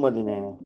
말이네.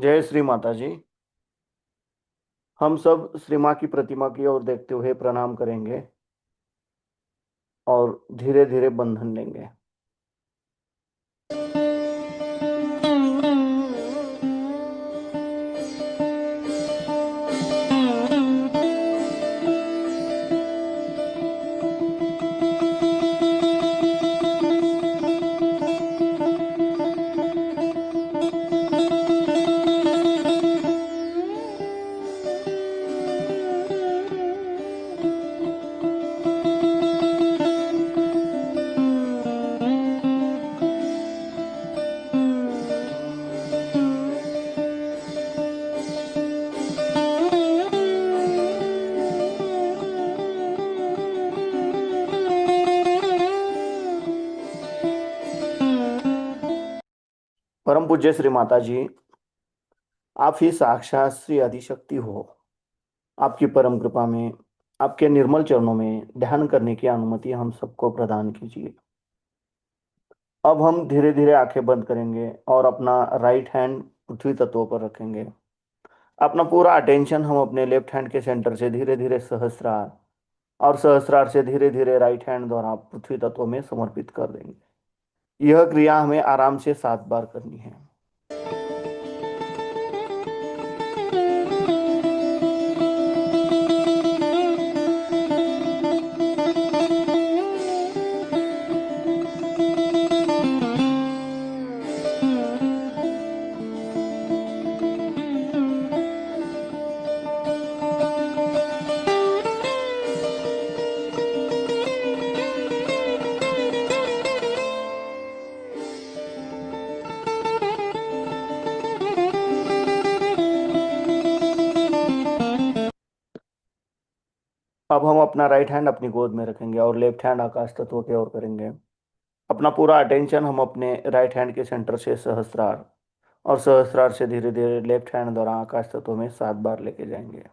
जय श्री माता जी। हम सब श्री माँ की प्रतिमा की ओर देखते हुए प्रणाम करेंगे और धीरे धीरे बंधन लेंगे। परम पूज्य श्री माता जी, आप ही साक्षात श्री आदिशक्ति हो। आपकी परम कृपा में, आपके निर्मल चरणों में ध्यान करने की अनुमति हम सबको प्रदान कीजिए। अब हम धीरे धीरे आंखें बंद करेंगे और अपना राइट हैंड पृथ्वी तत्व पर रखेंगे। अपना पूरा अटेंशन हम अपने लेफ्ट हैंड के सेंटर से धीरे धीरे सहस्रार और सहस्रार से धीरे धीरे राइट हैंड द्वारा पृथ्वी तत्व में समर्पित कर देंगे। यह क्रिया हमें आराम से 7 बार करनी है। अब हम अपना राइट हैंड अपनी गोद में रखेंगे और लेफ्ट हैंड आकाश तत्व की ओर करेंगे। अपना पूरा अटेंशन हम अपने राइट हैंड के सेंटर से सहस्रार और सहस्रार से धीरे धीरे लेफ्ट हैंड द्वारा आकाश तत्व में 7 बार लेके जाएंगे।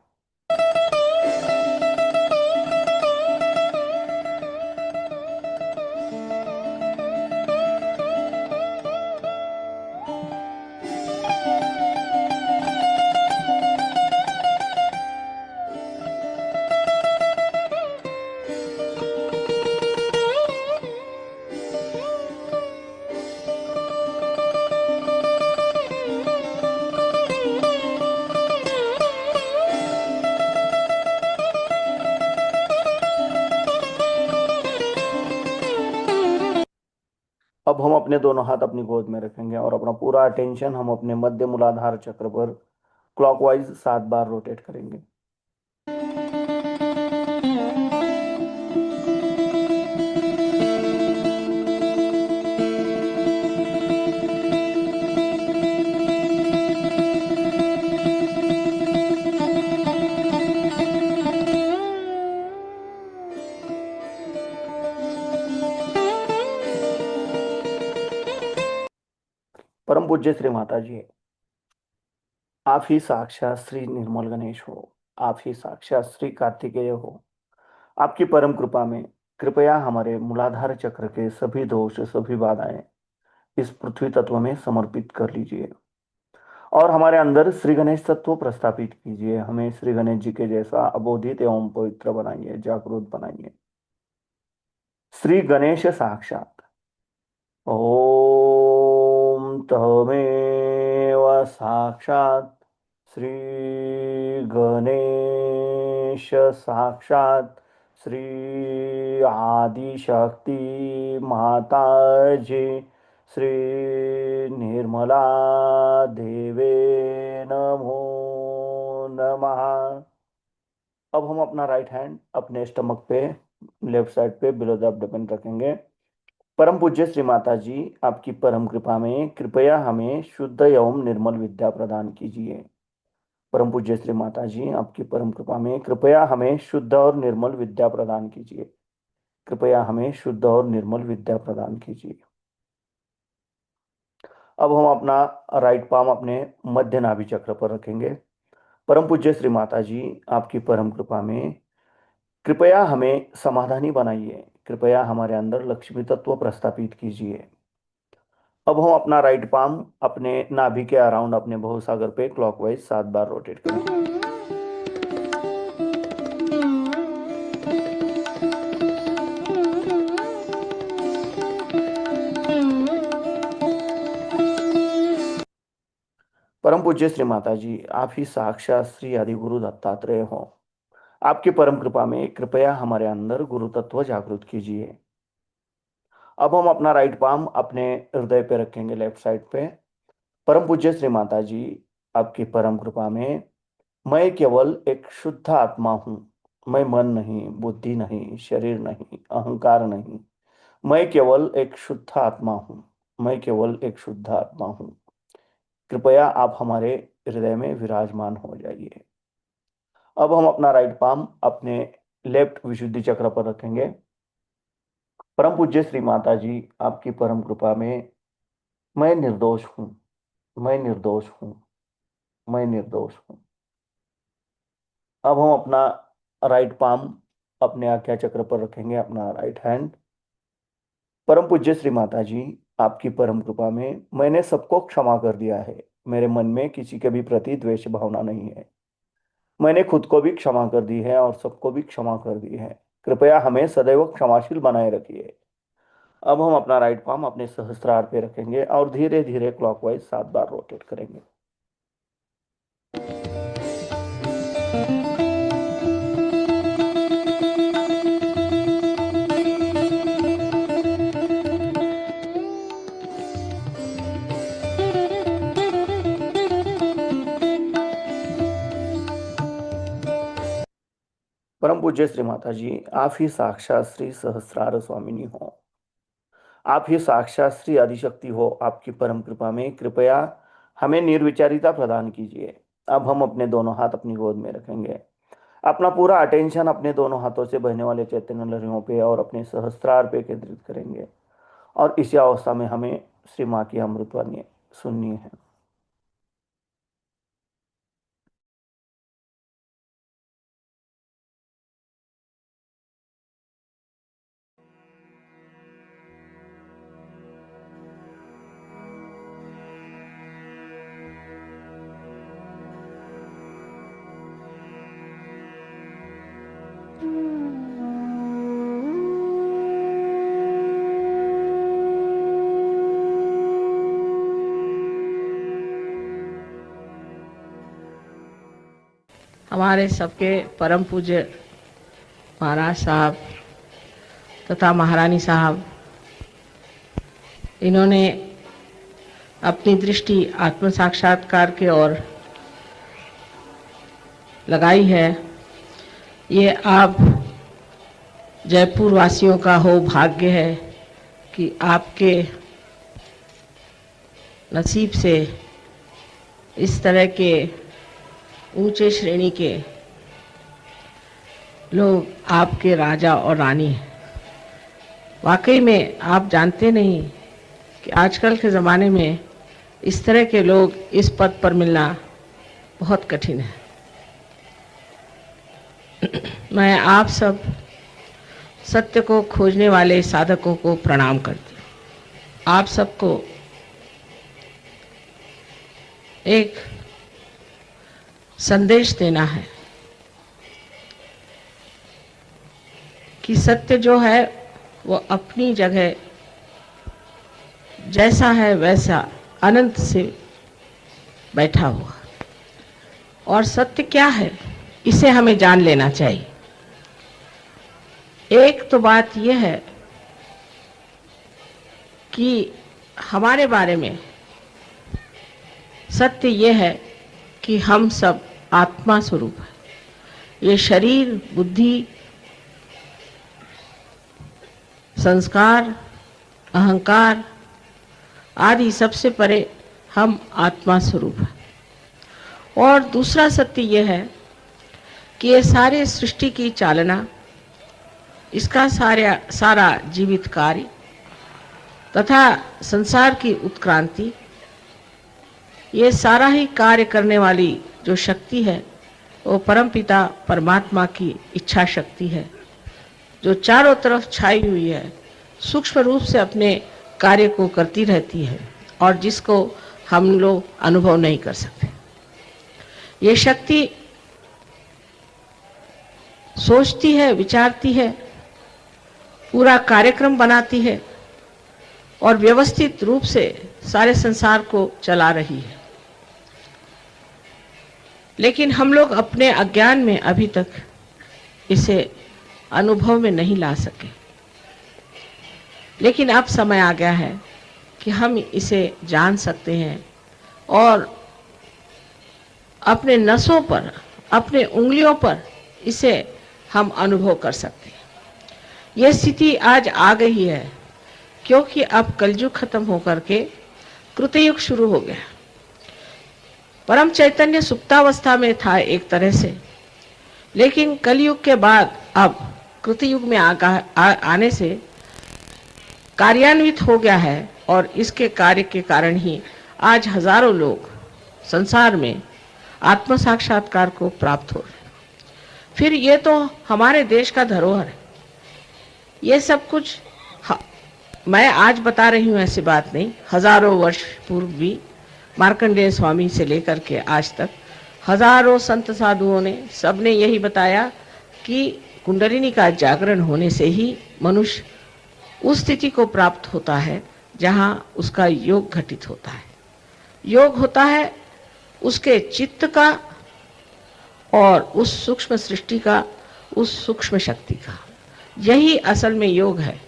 अब हम अपने दोनों हाथ अपनी गोद में रखेंगे और अपना पूरा अटेंशन हम अपने मध्य मूलाधार चक्र पर क्लॉकवाइज 7 बार रोटेट करेंगे। परम पूज्य श्री माता जी, आप ही साक्षात श्री निर्मल गणेश हो। आप ही साक्षात श्री कार्तिकेय हो। आपकी परम कृपा में कृपया हमारे मूलाधार चक्र के सभी दोष सभी बाधाएं इस पृथ्वी तत्व में समर्पित कर लीजिए और हमारे अंदर श्री गणेश तत्व प्रस्थापित कीजिए। हमें श्री गणेश जी के जैसा अबोधित एवं पवित्र बनाइए, जागरूक बनाइए। श्री गणेश साक्षात। ओम तमेव साक्षात श्री गणेश साक्षात श्री आदिशक्ति माता जी श्री निर्मला देवे नमो नमः। अब हम अपना राइट हैंड अपने स्टमक पे लेफ्ट साइड पे बिलो द एब्डोमेन रखेंगे। परम पूज्य श्री माता जी, आपकी परम कृपा में कृपया हमें शुद्ध एवं निर्मल विद्या प्रदान कीजिए। परम पूज्य श्री माता जी, आपकी परम कृपा में कृपया हमें शुद्ध और निर्मल विद्या प्रदान कीजिए। कृपया हमें शुद्ध और निर्मल विद्या प्रदान कीजिए। अब हम अपना राइट पाम अपने मध्य नाभि चक्र पर रखेंगे। परम पूज्य श्री माता जी, आपकी परम कृपा में कृपया हमें समाधानी बनाइए। कृपया हमारे अंदर लक्ष्मी तत्व प्रस्थापित कीजिए। अब हम अपना राइट पाम अपने नाभि के अराउंड अपने भवसागर पे क्लॉकवाइज 7 बार रोटेट करेंगे। परम पूज्य श्री माता जी, आप ही साक्षात श्री आदि गुरु दत्तात्रेय हो। आपकी परम कृपा में कृपया हमारे अंदर गुरु तत्व जागृत कीजिए। अब हम अपना राइट पाम अपने हृदय पे रखेंगे, लेफ्ट साइड पे। परम पूज्य श्री माता जी, आपकी परम कृपा में मैं केवल एक शुद्ध आत्मा हूँ। मैं मन नहीं, बुद्धि नहीं, शरीर नहीं, अहंकार नहीं। मैं केवल एक शुद्ध आत्मा हूँ। मैं केवल एक शुद्ध आत्मा हूँ। कृपया आप हमारे हृदय में विराजमान हो जाइए। अब हम अपना राइट पाम अपने लेफ्ट विशुद्धि चक्र पर रखेंगे। परम पूज्य श्री माता जी, आपकी परम कृपा में मैं निर्दोष हूँ। मैं निर्दोष हूँ। मैं निर्दोष हूँ। अब हम अपना राइट पाम अपने आज्ञा चक्र पर रखेंगे, अपना राइट हैंड। परम पूज्य श्री माता जी, आपकी परम कृपा में मैंने सबको क्षमा कर दिया है। मेरे मन में किसी के भी प्रति द्वेष भावना नहीं है। मैंने खुद को भी क्षमा कर दी है और सबको भी क्षमा कर दी है। कृपया हमें सदैव क्षमाशील बनाए रखिए। अब हम अपना राइट पाम अपने सहस्त्रार पे रखेंगे और धीरे धीरे क्लॉकवाइज 7 बार रोटेट करेंगे। परम पूज्य श्री माता जी, आप ही साक्षात श्री सहस्रार स्वामिनी हो। आप ही साक्षात श्री आदिशक्ति हो। आपकी परम कृपा में कृपया हमें निर्विचारिता प्रदान कीजिए। अब हम अपने दोनों हाथ अपनी गोद में रखेंगे। अपना पूरा अटेंशन अपने दोनों हाथों से बहने वाले चैतन्य लहरियों पे और अपने सहस्त्रार पे केंद्रित करेंगे। और इसी अवस्था में हमें श्री माँ की अमृतवाणी सुननी है। हमारे सबके परम पूज्य महाराज साहब तथा महारानी साहब, इन्होंने अपनी दृष्टि आत्म साक्षात्कार की ओर लगाई है। ये आप जयपुर वासियों का हो भाग्य है कि आपके नसीब से इस तरह के ऊंचे श्रेणी के लोग आपके राजा और रानी हैं। वाकई में आप जानते नहीं कि आजकल के ज़माने में इस तरह के लोग इस पद पर मिलना बहुत कठिन है। मैं आप सब सत्य को खोजने वाले साधकों को प्रणाम करती हूँ। आप सबको एक संदेश देना है कि सत्य जो है वो अपनी जगह जैसा है वैसा अनंत से बैठा हुआ, और सत्य क्या है इसे हमें जान लेना चाहिए। एक तो बात यह है कि हमारे बारे में सत्य यह है कि हम सब आत्मा स्वरूप है। ये शरीर, बुद्धि, संस्कार, अहंकार आदि सबसे परे हम आत्मा स्वरूप है। और दूसरा सत्य यह है कि ये सारे सृष्टि की चालना, इसका सारा जीवित कार्य तथा संसार की उत्क्रांति, ये सारा ही कार्य करने वाली जो शक्ति है वो परमपिता परमात्मा की इच्छा शक्ति है, जो चारों तरफ छाई हुई है, सूक्ष्म रूप से अपने कार्य को करती रहती है। और जिसको हम लोग अनुभव नहीं कर सकते। ये शक्ति सोचती है, विचारती है, पूरा कार्यक्रम बनाती है और व्यवस्थित रूप से सारे संसार को चला रही है। लेकिन हम लोग अपने अज्ञान में अभी तक इसे अनुभव में नहीं ला सके। लेकिन अब समय आ गया है कि हम इसे जान सकते हैं और अपने नसों पर, अपने उंगलियों पर इसे हम अनुभव कर सकते हैं। यह स्थिति आज आ गई है क्योंकि अब कलयुग खत्म होकर के कृतयुग शुरू हो गया। परम चैतन्य सुप्तावस्था में था एक तरह से, लेकिन कलयुग के बाद अब कृतयुग में आने से कार्यान्वित हो गया है और इसके कार्य के कारण ही आज हजारों लोग संसार में आत्म साक्षात्कार को प्राप्त हो रहे। फिर ये तो हमारे देश का धरोहर है। ये सब कुछ मैं आज बता रही हूँ ऐसी बात नहीं, हजारों वर्ष पूर्व भी मार्कंडेय स्वामी से लेकर के आज तक हजारों संत साधुओं ने सबने यही बताया कि कुंडलिनी का जागरण होने से ही मनुष्य उस स्थिति को प्राप्त होता है जहाँ उसका योग घटित होता है। योग होता है उसके चित्त का और उस सूक्ष्म सृष्टि का, उस सूक्ष्म शक्ति का। यही असल में योग है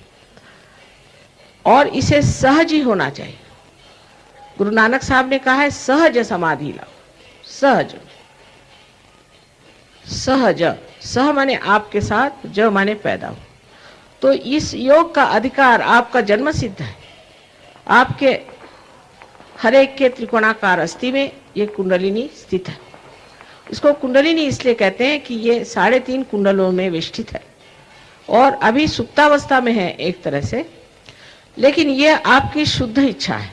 और इसे सहज ही होना चाहिए। गुरु नानक साहब ने कहा है सहज समाधि लाओ। सहज, सहज, सह माने आपके साथ, ज माने पैदा हो। तो इस योग का अधिकार आपका जन्म सिद्ध है। आपके हर एक के त्रिकोणाकार अस्थि में ये कुंडलिनी स्थित है। इसको कुंडलिनी इसलिए कहते हैं कि ये 3.5 कुंडलों में विष्ठित है और अभी सुप्तावस्था में है एक तरह से। लेकिन ये आपकी शुद्ध इच्छा है,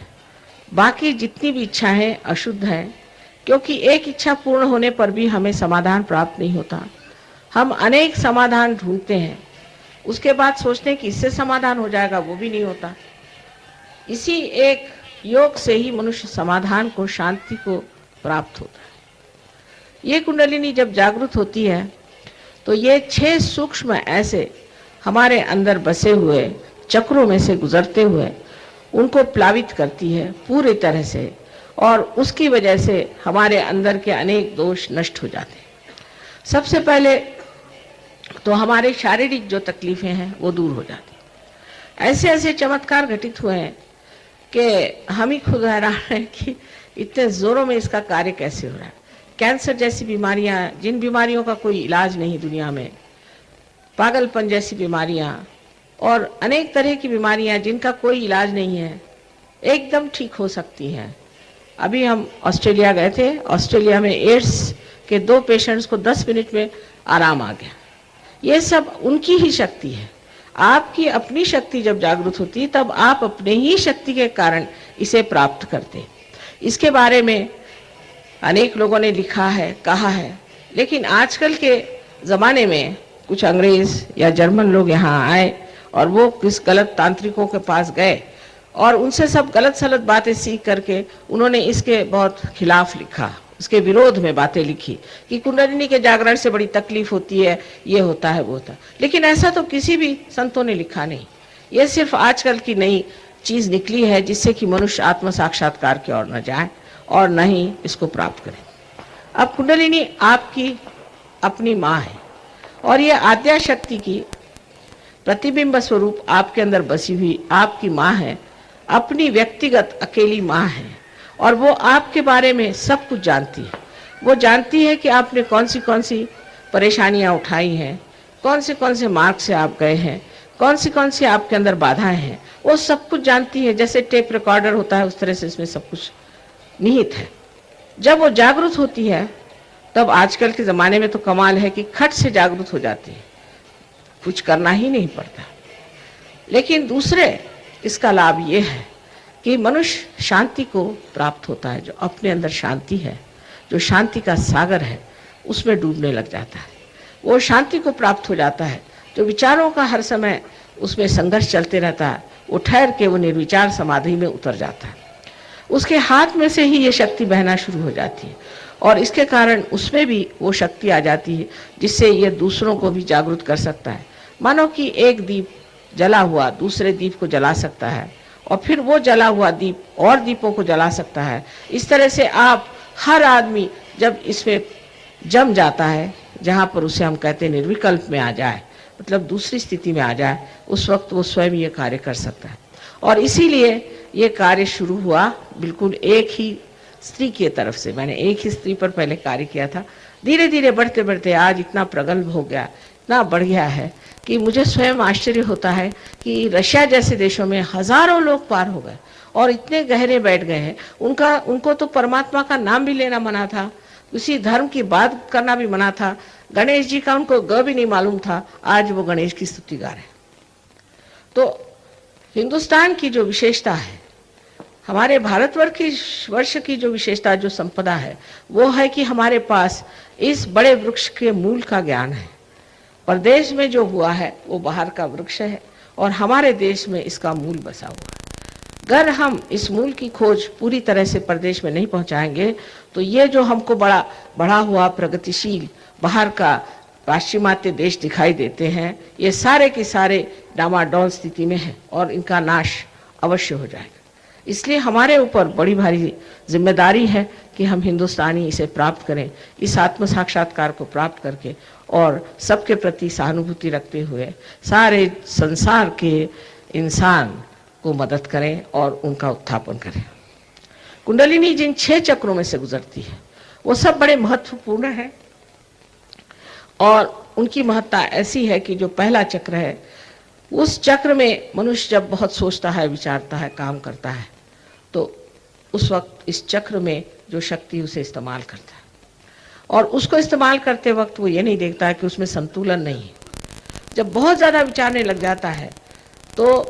बाकी जितनी भी इच्छा है अशुद्ध है, क्योंकि एक इच्छा पूर्ण होने पर भी हमें समाधान प्राप्त नहीं होता। हम अनेक समाधान ढूंढते हैं, उसके बाद सोचते हैं कि इससे समाधान हो जाएगा, वो भी नहीं होता। इसी एक योग से ही मनुष्य समाधान को, शांति को प्राप्त होता है। ये कुंडलिनी जब जागृत होती है तो ये 6 सूक्ष्म ऐसे हमारे अंदर बसे हुए चक्रों में से गुजरते हुए उनको प्लावित करती है पूरी तरह से, और उसकी वजह से हमारे अंदर के अनेक दोष नष्ट हो जाते हैं। सबसे पहले तो हमारे शारीरिक जो तकलीफें हैं वो दूर हो जाती। ऐसे ऐसे चमत्कार घटित हुए हैं कि हम ही खुद हैरान हैं कि इतने जोरों में इसका कार्य कैसे हो रहा है। कैंसर जैसी बीमारियां, जिन बीमारियों का कोई इलाज नहीं दुनिया में, पागलपन जैसी बीमारियां और अनेक तरह की बीमारियां जिनका कोई इलाज नहीं है, एकदम ठीक हो सकती हैं। अभी हम ऑस्ट्रेलिया गए थे। ऑस्ट्रेलिया में एड्स के 2 पेशेंट्स को 10 मिनट में आराम आ गया। ये सब उनकी ही शक्ति है। आपकी अपनी शक्ति जब जागृत होती है तब आप अपने ही शक्ति के कारण इसे प्राप्त करते। इसके बारे में अनेक लोगों ने लिखा है, कहा है, लेकिन आजकल के ज़माने में कुछ अंग्रेज़ या जर्मन लोग यहाँ आए और वो किस गलत तांत्रिकों के पास गए और उनसे सब गलत सलत बातें सीख करके उन्होंने इसके बहुत खिलाफ लिखा, इसके विरोध में बातें लिखी कि कुंडलिनी के जागरण से बड़ी तकलीफ होती है, ये होता है, वो होता है। लेकिन ऐसा तो किसी भी संतों ने लिखा नहीं। ये सिर्फ आजकल की नई चीज़ निकली है जिससे कि मनुष्य आत्म साक्षात्कार की ओर न जाए और न ही इसको प्राप्त करें। अब कुंडलिनी आपकी अपनी माँ है और ये आद्या शक्ति की प्रतिबिंब स्वरूप आपके अंदर बसी हुई आपकी माँ है, अपनी व्यक्तिगत अकेली माँ है और वो आपके बारे में सब कुछ जानती है। वो जानती है कि आपने कौन सी परेशानियाँ उठाई हैं, कौन से मार्ग से आप गए हैं, कौन सी आपके अंदर बाधाएं हैं, वो सब कुछ जानती है। जैसे टेप रिकॉर्डर होता है उस तरह से इसमें सब कुछ निहित है। जब वो जागृत होती है तब आजकल के ज़माने में तो कमाल है कि खट से जागृत हो जाती है, कुछ करना ही नहीं पड़ता। लेकिन दूसरे इसका लाभ ये है कि मनुष्य शांति को प्राप्त होता है। जो अपने अंदर शांति है, जो शांति का सागर है, उसमें डूबने लग जाता है, वो शांति को प्राप्त हो जाता है। जो विचारों का हर समय उसमें संघर्ष चलते रहता है, वो ठहर के वो निर्विचार समाधि में उतर जाता है। उसके हाथ में से ही ये शक्ति बहना शुरू हो जाती है और इसके कारण उसमें भी वो शक्ति आ जाती है जिससे ये दूसरों को भी जागरूक कर सकता है। मानो कि एक दीप जला हुआ दूसरे दीप को जला सकता है और फिर वो जला हुआ दीप और दीपों को जला सकता है। इस तरह से आप हर आदमी जब इसमें जम जाता है, जहाँ पर उसे हम कहते हैं निर्विकल्प में आ जाए, मतलब दूसरी स्थिति में आ जाए, उस वक्त वो स्वयं ये कार्य कर सकता है। और इसीलिए ये कार्य शुरू हुआ बिल्कुल एक ही स्त्री की तरफ से। मैंने एक ही स्त्री पर पहले कार्य किया था, धीरे धीरे बढ़ते बढ़ते आज इतना प्रगल्भ हो गया, इतना बढ़ गया है कि मुझे स्वयं आश्चर्य होता है कि रशिया जैसे देशों में हजारों लोग पार हो गए और इतने गहरे बैठ गए हैं। उनको तो परमात्मा का नाम भी लेना मना था, उसी धर्म की बात करना भी मना था, गणेश जी का उनको ग भी नहीं मालूम था, आज वो गणेश की स्तुति गा रहे हैं। तो हिंदुस्तान की जो विशेषता है, हमारे भारतवर्ष की जो विशेषता, जो संपदा है, वो है कि हमारे पास इस बड़े वृक्ष के मूल का ज्ञान है। प्रदेश में जो हुआ है वो बाहर का वृक्ष है और हमारे देश में इसका मूल बसा हुआ है। अगर हम इस मूल की खोज पूरी तरह से प्रदेश में नहीं पहुंचाएंगे तो ये जो हमको बढ़ा हुआ प्रगतिशील बाहर का पाश्चिमात्य देश दिखाई देते हैं, ये सारे के सारे डामाडोल स्थिति में है और इनका नाश अवश्य हो जाएगा। इसलिए हमारे ऊपर बड़ी भारी जिम्मेदारी है कि हम हिंदुस्तानी इसे प्राप्त करें, इस आत्म साक्षात्कार को प्राप्त करके और सबके प्रति सहानुभूति रखते हुए सारे संसार के इंसान को मदद करें और उनका उत्थापन करें। कुंडलिनी जिन 6 चक्रों में से गुजरती है वो सब बड़े महत्वपूर्ण हैं और उनकी महत्ता ऐसी है कि जो पहला चक्र है, उस चक्र में मनुष्य जब बहुत सोचता है, विचारता है, काम करता है, तो उस वक्त इस चक्र में जो शक्ति उसे इस्तेमाल करता है और उसको इस्तेमाल करते वक्त वो ये नहीं देखता है कि उसमें संतुलन नहीं है। जब बहुत ज़्यादा विचारने लग जाता है तो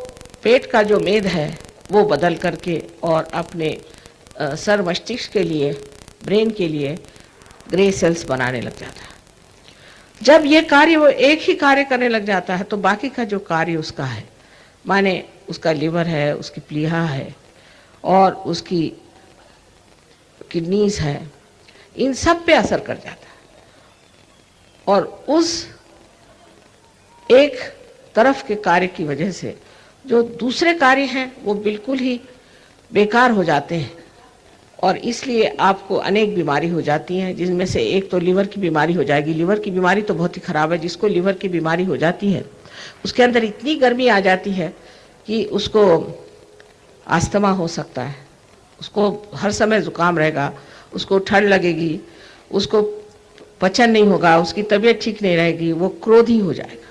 पेट का जो मेद है वो बदल करके और अपने सर मस्तिष्क के लिए, ब्रेन के लिए ग्रे सेल्स बनाने लग जाता है। जब ये कार्य वो एक ही कार्य करने लग जाता है तो बाकी का जो कार्य उसका है, माने उसका लिवर है, उसकी प्लीहा है और उसकी किडनीज है, इन सब पे असर कर जाता है और उस एक तरफ के कार्य की वजह से जो दूसरे कार्य हैं वो बिल्कुल ही बेकार हो जाते हैं और इसलिए आपको अनेक बीमारी हो जाती हैं, जिनमें से एक तो लीवर की बीमारी हो जाएगी। लीवर की बीमारी तो बहुत ही खराब है। जिसको लीवर की बीमारी हो जाती है उसके अंदर इतनी गर्मी आ जाती है कि उसको अस्थमा हो सकता है, उसको हर समय जुकाम रहेगा, उसको ठंड लगेगी, उसको पचन नहीं होगा, उसकी तबीयत ठीक नहीं रहेगी, वो क्रोधी हो जाएगा।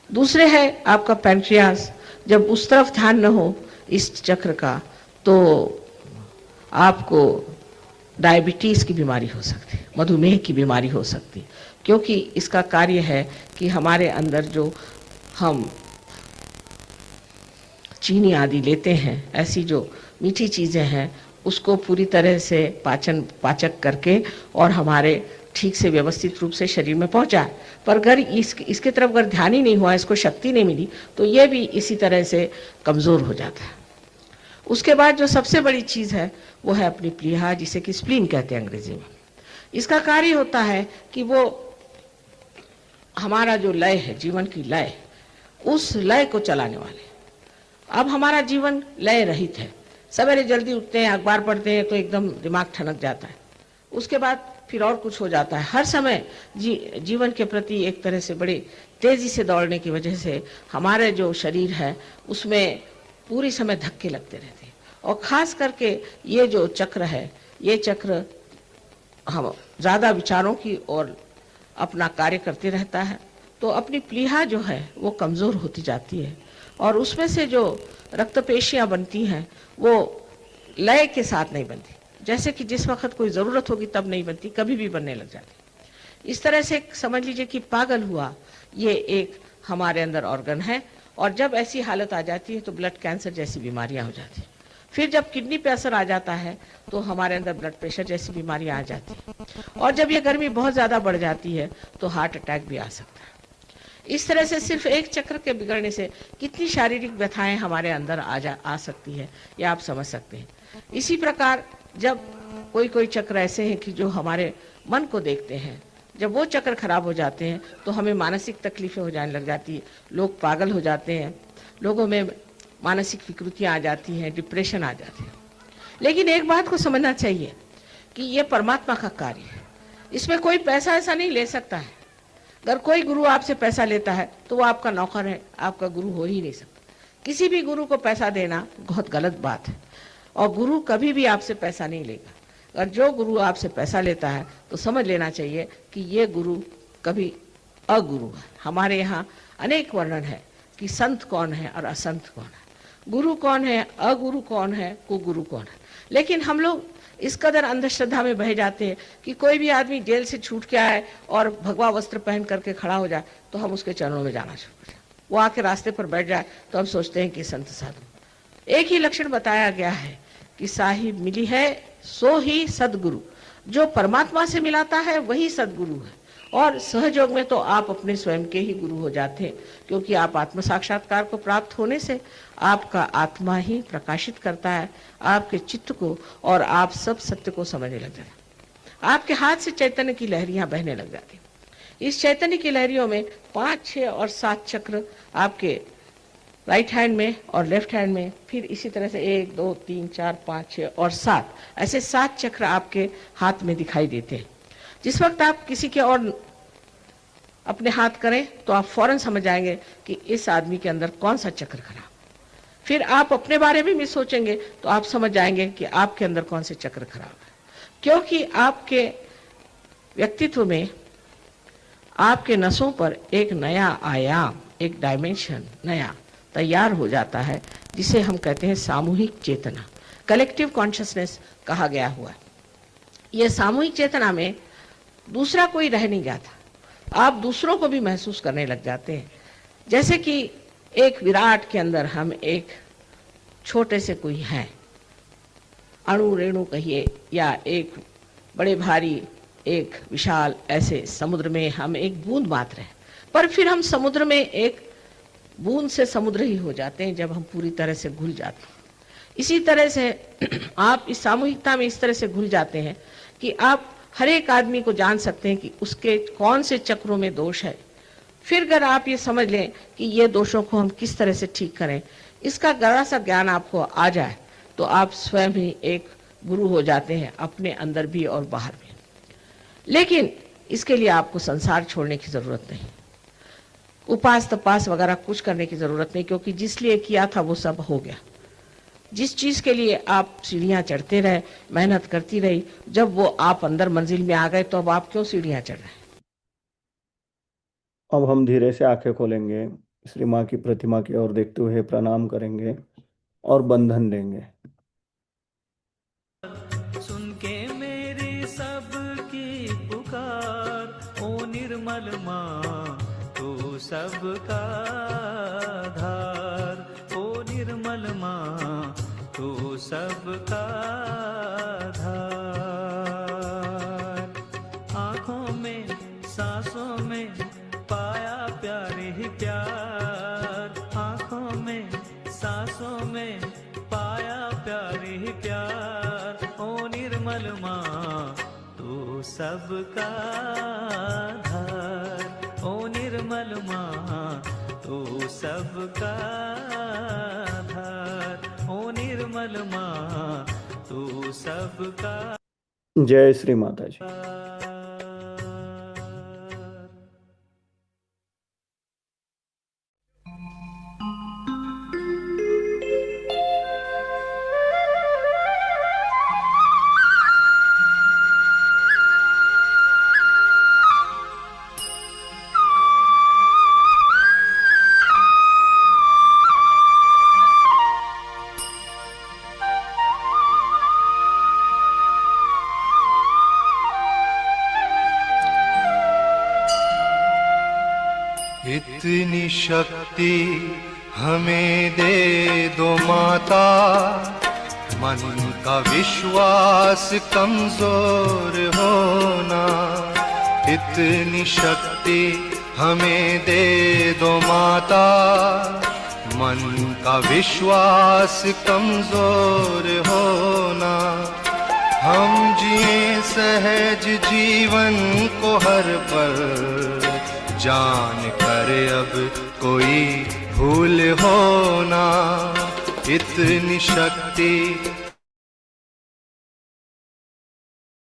दूसरे है आपका पैंक्रियास, जब उस तरफ ध्यान न हो इस चक्र का तो आपको डायबिटीज़ की बीमारी हो सकती है, मधुमेह की बीमारी हो सकती है, क्योंकि इसका कार्य है कि हमारे अंदर जो हम चीनी आदि लेते हैं, ऐसी जो मीठी चीज़ें हैं, उसको पूरी तरह से पाचक करके और हमारे ठीक से व्यवस्थित रूप से शरीर में पहुंचाए। पर अगर इसके तरफ अगर ध्यान ही नहीं हुआ, इसको शक्ति नहीं मिली, तो ये भी इसी तरह से कमज़ोर हो जाता है। उसके बाद जो सबसे बड़ी चीज़ है वो है अपनी प्लीहा, जिसे कि स्प्लीन कहते हैं अंग्रेजी में। इसका कार्य होता है कि वो हमारा जो लय है, जीवन की लय, उस लय को चलाने वाले। अब हमारा जीवन लय रहित है, सवेरे जल्दी उठते हैं, अखबार पढ़ते हैं तो एकदम दिमाग ठनक जाता है, उसके बाद फिर और कुछ हो जाता है। हर समय जीवन के प्रति एक तरह से बड़ी तेजी से दौड़ने की वजह से हमारे जो शरीर है उसमें पूरी समय धक्के लगते रहते हैं और ख़ास करके ये जो चक्र है, ये चक्र हम ज़्यादा विचारों की ओर अपना कार्य करते रहता है, तो अपनी प्लीहा जो है वो कमज़ोर होती जाती है और उसमें से जो रक्त पेशियाँ बनती हैं वो लय के साथ नहीं बनती, जैसे कि जिस वक्त कोई ज़रूरत होगी तब नहीं बनती, कभी भी बनने लग जाती। इस तरह से समझ लीजिए कि पागल हुआ ये एक हमारे अंदर ऑर्गन है और जब ऐसी हालत आ जाती है तो ब्लड कैंसर जैसी बीमारियां हो जाती हैं। फिर जब किडनी पे असर आ जाता है तो हमारे अंदर ब्लड प्रेशर जैसी बीमारियां आ जाती हैं और जब ये गर्मी बहुत ज़्यादा बढ़ जाती है तो हार्ट अटैक भी आ सकता है। इस तरह से सिर्फ एक चक्र के बिगड़ने से कितनी शारीरिक व्यथाएं हमारे अंदर आ सकती है, ये आप समझ सकते हैं। इसी प्रकार जब कोई कोई चक्र ऐसे हैं कि जो हमारे मन को देखते हैं, जब वो चक्र खराब हो जाते हैं तो हमें मानसिक तकलीफें हो जाने लग जाती है, लोग पागल हो जाते हैं, लोगों में मानसिक विकृतियां आ जाती हैं, डिप्रेशन आ जाते हैं। लेकिन एक बात को समझना चाहिए कि ये परमात्मा का कार्य है, इसमें कोई पैसा ऐसा नहीं ले सकता है। अगर कोई गुरु आपसे पैसा लेता है तो वो आपका नौकर है, आपका गुरु हो ही नहीं सकता। किसी भी गुरु को पैसा देना बहुत गलत बात है, और गुरु कभी भी आपसे पैसा नहीं लेगा। अगर जो गुरु आपसे पैसा लेता है तो समझ लेना चाहिए कि ये गुरु कभी अगुरु है। हमारे यहाँ अनेक वर्णन है कि संत कौन है और असंत कौन है, गुरु कौन है, अगुरु कौन है, कुगुरु कौन है। लेकिन हम लोग इस कदर अंधश्रद्धा में बह जाते हैं कि कोई भी आदमी जेल से छूट के आए और भगवा वस्त्र पहन करके खड़ा हो जाए तो हम उसके चरणों में जाना शुरू कर जाए, वो आके रास्ते पर बैठ जाए तो हम सोचते हैं कि संत साधु। एक ही लक्षण बताया गया है कि साहिब मिली है सो ही सदगुरु, जो परमात्मा से मिलाता है वही सदगुरु है। और सहयोग में तो आप अपने स्वयं के ही गुरु हो जाते हैं, क्योंकि आप आत्म साक्षात्कार को प्राप्त होने से आपका आत्मा ही प्रकाशित करता है आपके चित्त को, और आप सब सत्य को समझने लग जाते हैं। आपके हाथ से चैतन्य की लहरियां बहने लग जाती हैं। इस चैतन्य की लहरियों में 5, 6 और 7 चक्र आपके राइट हैंड में और लेफ्ट हैंड में, फिर इसी तरह से 1, 2, 3, 4, 5, 6 और 7, ऐसे 7 चक्र आपके हाथ में दिखाई देते हैं। जिस वक्त आप किसी के और अपने हाथ करें तो आप फौरन समझ जाएंगे कि इस आदमी के अंदर कौन सा चक्र खराब। फिर आप अपने बारे में भी सोचेंगे तो आप समझ जाएंगे कि आपके अंदर कौन से चक्र खराब है, क्योंकि आपके व्यक्तित्व में, आपके नसों पर एक नया आयाम, एक डायमेंशन नया तैयार हो जाता है, जिसे हम कहते हैं सामूहिक चेतना, कलेक्टिव कॉन्शियसनेस कहा गया हुआ है। यह सामूहिक चेतना में दूसरा कोई रह नहीं जाता, आप दूसरों को भी महसूस करने लग जाते हैं। जैसे कि एक विराट के अंदर हम एक छोटे से कोई हैं, अणु रेणु कहिए, या एक बड़े भारी एक विशाल ऐसे समुद्र में हम एक बूंद मात्र हैं, पर फिर हम समुद्र में एक बूंद से समुद्र ही हो जाते हैं जब हम पूरी तरह से घुल जाते हैं। इसी तरह से आप इस सामूहिकता में इस तरह से घुल जाते हैं कि आप हर एक आदमी को जान सकते हैं कि उसके कौन से चक्रों में दोष है। फिर अगर आप ये समझ लें कि ये दोषों को हम किस तरह से ठीक करें, इसका जरा सा ज्ञान आपको आ जाए तो आप स्वयं ही एक गुरु हो जाते हैं, अपने अंदर भी और बाहर भी। लेकिन इसके लिए आपको संसार छोड़ने की जरूरत नहीं, उपास तपास वगैरह कुछ करने की जरूरत नहीं, क्योंकि जिस लिए किया था वो सब हो गया। जिस चीज के लिए आप सीढ़ियां चढ़ते रहे, मेहनत करती रही, जब वो आप अंदर मंजिल में आ गए तो अब आप क्यों सीढ़ियां चढ़ रहे हैं। अब हम धीरे से आंखें खोलेंगे, श्री माँ की प्रतिमा की ओर देखते हुए प्रणाम करेंगे और बंधन देंगे। सुन के मेरी सबकी पुकार, ओ निर्मल माँ तू सबका धार, ओ निर्मल माँ तू सबका धार। आँखों में सांसों में पाया प्यारे ही प्यार, आँखों में सांसों में पाया प्यारे ही प्यार, ओ निर्मल माँ तू सबका धार, ओ निर्मल माँ तू सबका धार, ओ निर्मल माँ तू सबका। जय श्री माता जी। इतनी शक्ति हमें दे दो माता, मन का विश्वास कमजोर होना। इतनी शक्ति हमें दे दो माता, मन का विश्वास कमजोर होना। हम जिए सहज जीवन को हर पल, जान कर अब कोई भूल होना। इतनी शक्ति